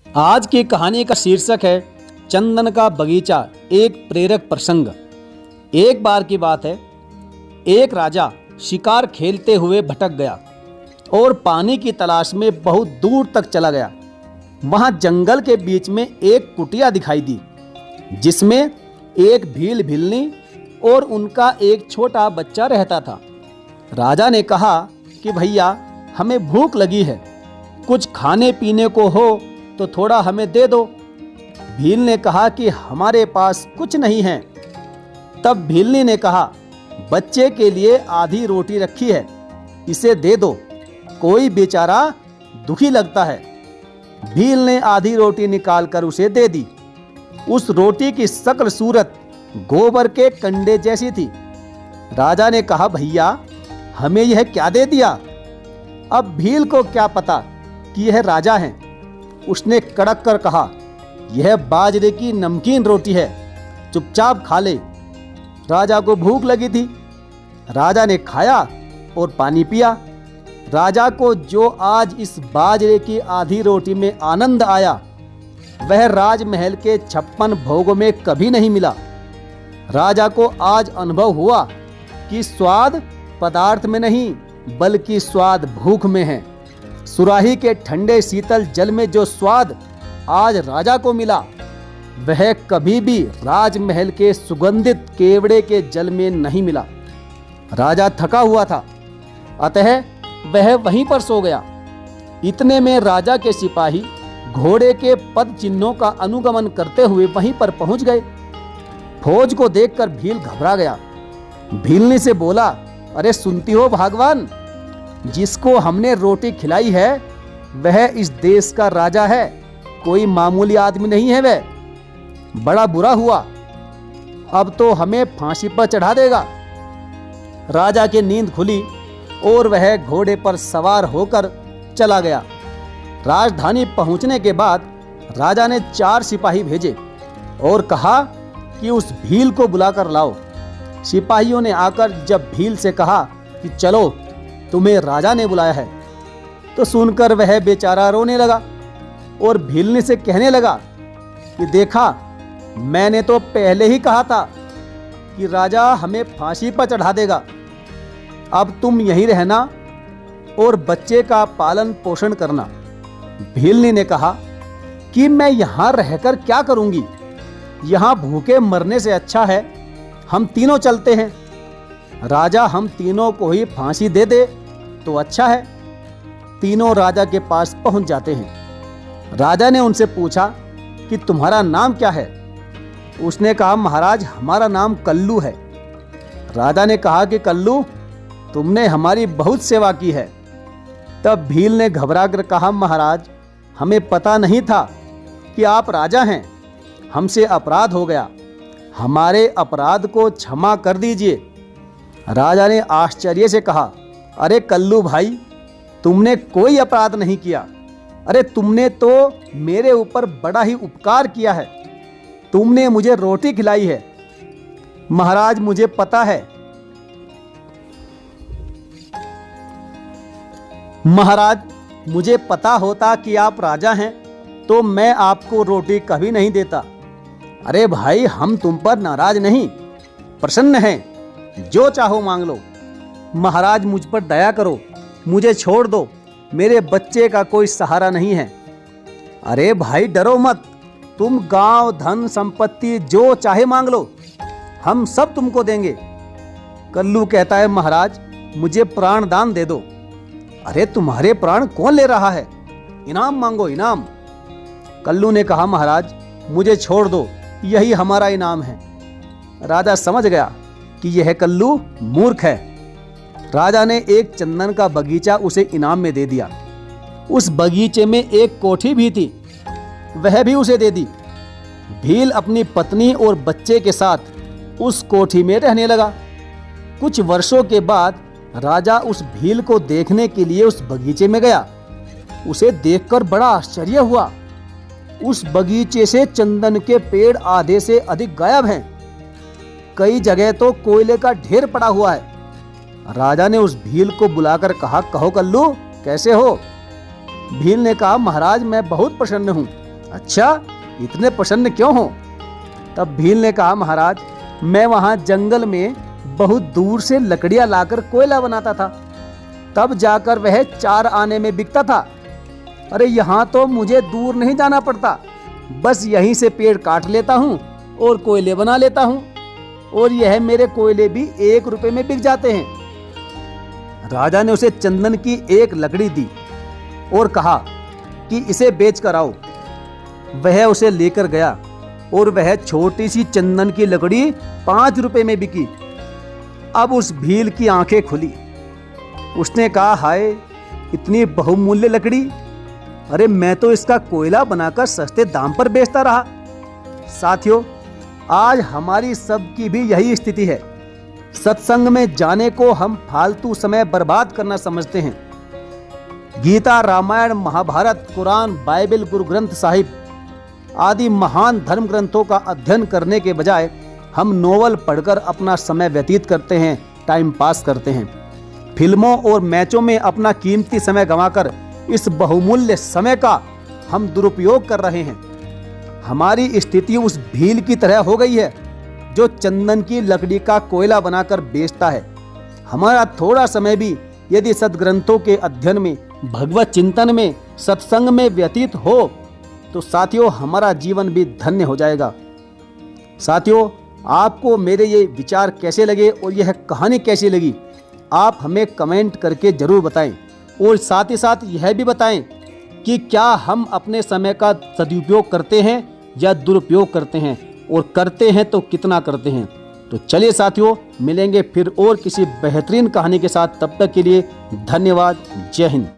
आज की कहानी का शीर्षक है चंदन का बगीचा, एक प्रेरक प्रसंग। एक बार की बात है, एक राजा शिकार खेलते हुए भटक गया और पानी की तलाश में बहुत दूर तक चला गया। वहां जंगल के बीच में एक कुटिया दिखाई दी जिसमें एक भील भिलनी और उनका एक छोटा बच्चा रहता था। राजा ने कहा कि भैया, हमें भूख लगी है, कुछ खाने पीने को हो तो थोड़ा हमें दे दो। भील ने कहा कि हमारे पास कुछ नहीं है। तब भीलनी ने कहा, बच्चे के लिए आधी रोटी रखी है, इसे दे दो, कोई बेचारा दुखी लगता है। भील ने आधी रोटी निकालकर उसे दे दी। उस रोटी की शक्ल सूरत गोबर के कंडे जैसी थी। राजा ने कहा, भैया, हमें यह क्या दे दिया? अब भील को क्या पता कि यह राजा है। उसने कड़क कर कहा, यह बाजरे की नमकीन रोटी है, चुपचाप खा ले। राजा को भूख लगी थी। राजा ने खाया और पानी पिया। राजा को जो आज इस बाजरे की आधी रोटी में आनंद आया, वह राजमहल के 56 भोगों में कभी नहीं मिला। राजा को आज अनुभव हुआ कि स्वाद पदार्थ में नहीं, बल्कि स्वाद भूख में है। सुराही के ठंडे शीतल जल में जो स्वाद आज राजा को मिला, वह कभी भी राजमहल के सुगंधित केवड़े के जल में नहीं मिला। राजा थका हुआ था, अतः वह वहीं पर सो गया। इतने में राजा के सिपाही घोड़े के पद चिन्हों का अनुगमन करते हुए वहीं पर पहुंच गए। फौज को देखकर भील घबरा गया। भीलनी से बोला, अरे सुनती हो भागवान, जिसको हमने रोटी खिलाई है वह इस देश का राजा है, कोई मामूली आदमी नहीं है। वह बड़ा बुरा हुआ, अब तो हमें फांसी पर चढ़ा देगा। राजा की नींद खुली और वह घोड़े पर सवार होकर चला गया। राजधानी पहुंचने के बाद राजा ने 4 सिपाही भेजे और कहा कि उस भील को बुलाकर लाओ। सिपाहियों ने आकर जब भील से कहा कि चलो, तुम्हें राजा ने बुलाया है, तो सुनकर वह बेचारा रोने लगा और भीलनी से कहने लगा कि देखा, मैंने तो पहले ही कहा था कि राजा हमें फांसी पर चढ़ा देगा। अब तुम यहीं रहना और बच्चे का पालन पोषण करना। भीलनी ने कहा कि मैं यहाँ रहकर क्या करूँगी, यहाँ भूखे मरने से अच्छा है हम तीनों चलते हैं। राजा हम तीनों को ही फांसी दे दे तो अच्छा है। तीनों राजा के पास पहुंच जाते हैं। राजा ने उनसे पूछा कि तुम्हारा नाम क्या है? उसने कहा, महाराज, हमारा नाम कल्लू है। राजा ने कहा कि कल्लू, तुमने हमारी बहुत सेवा की है। तब भील ने घबरा कर कहा, महाराज, हमें पता नहीं था कि आप राजा हैं, हमसे अपराध हो गया, हमारे अपराध को क्षमा कर दीजिए। राजा ने आश्चर्य से कहा, अरे कल्लू भाई, तुमने कोई अपराध नहीं किया। अरे तुमने तो मेरे ऊपर बड़ा ही उपकार किया है, तुमने मुझे रोटी खिलाई है। महाराज, मुझे पता है, महाराज, मुझे पता होता कि आप राजा हैं तो मैं आपको रोटी कभी नहीं देता। अरे भाई, हम तुम पर नाराज नहीं, प्रसन्न हैं, जो चाहो मांग लो। महाराज, मुझ पर दया करो, मुझे छोड़ दो, मेरे बच्चे का कोई सहारा नहीं है। अरे भाई, डरो मत, तुम गांव, धन, संपत्ति जो चाहे मांग लो, हम सब तुमको देंगे। कल्लू कहता है, महाराज, मुझे प्राण दान दे दो। अरे तुम्हारे प्राण कौन ले रहा है, इनाम मांगो, इनाम। कल्लू ने कहा, महाराज, मुझे छोड़ दो, यही हमारा इनाम है। राजा समझ गया कि यह कल्लू मूर्ख है। राजा ने एक चंदन का बगीचा उसे इनाम में दे दिया। उस बगीचे में एक कोठी भी थी, वह भी उसे दे दी। भील अपनी पत्नी और बच्चे के साथ उस कोठी में रहने लगा। कुछ वर्षों के बाद राजा उस भील को देखने के लिए उस बगीचे में गया। उसे देखकर बड़ा आश्चर्य हुआ। उस बगीचे से चंदन के पेड़ आधे से अधिक गायब हैं। कई जगह तो कोयले का ढेर पड़ा हुआ है। राजा ने उस भील को बुलाकर कहा, कहो कल्लू, कैसे हो? भील ने कहा, महाराज, मैं बहुत प्रसन्न हूँ, अच्छा, इतने प्रसन्न क्यों हो? तब भील ने कहा, महाराज, मैं वहां जंगल में बहुत दूर से लकड़ियां लाकर कोयला बनाता था, तब जाकर वह 4 आने में बिकता था। अरे यहाँ तो मुझे दूर नहीं जाना पड़ता, बस यहीं से पेड़ काट लेता हूँ और कोयले बना लेता हूँ, और यह मेरे कोयले भी 1 रुपए में बिक जाते हैं। राजा ने उसे चंदन की एक लकड़ी दी और कहा कि इसे बेच कर आओ। वह उसे लेकर गया और वह छोटी सी चंदन की लकड़ी 5 रुपए में बिकी। अब उस भील की आंखें खुली। उसने कहा, हाय, इतनी बहुमूल्य लकड़ी! अरे मैं तो इसका कोयला बनाकर सस्ते दाम पर बेचता रहा। साथियों, आज हमारी सबकी भी यही स्थिति है। सत्संग में जाने को हम फालतू समय बर्बाद करना समझते हैं। गीता, रामायण, महाभारत, कुरान, बाइबल, गुरु ग्रंथ साहिब आदि महान धर्म ग्रंथों का अध्ययन करने के बजाय हम नोवेल पढ़कर अपना समय व्यतीत करते हैं, टाइम पास करते हैं। फिल्मों और मैचों में अपना कीमती समय गंवाकर इस बहुमूल्य समय का हम दुरुपयोग कर रहे हैं। हमारी स्थिति उस भील की तरह हो गई है जो चंदन की लकड़ी का कोयला बनाकर बेचता है। हमारा थोड़ा समय भी यदि सद्ग्रंथों के अध्ययन में, भगवत चिंतन में, सत्संग में व्यतीत हो तो साथियों हमारा जीवन भी धन्य हो जाएगा। साथियों, आपको मेरे ये विचार कैसे लगे और यह कहानी कैसी लगी, आप हमें कमेंट करके जरूर बताएं। और साथ ही साथ यह भी बताएं कि क्या हम अपने समय का सदुपयोग करते हैं या दुरुपयोग करते हैं, और करते हैं तो कितना करते हैं। तो चलिए साथियों, मिलेंगे फिर और किसी बेहतरीन कहानी के साथ। तब तक के लिए धन्यवाद। जय हिंद।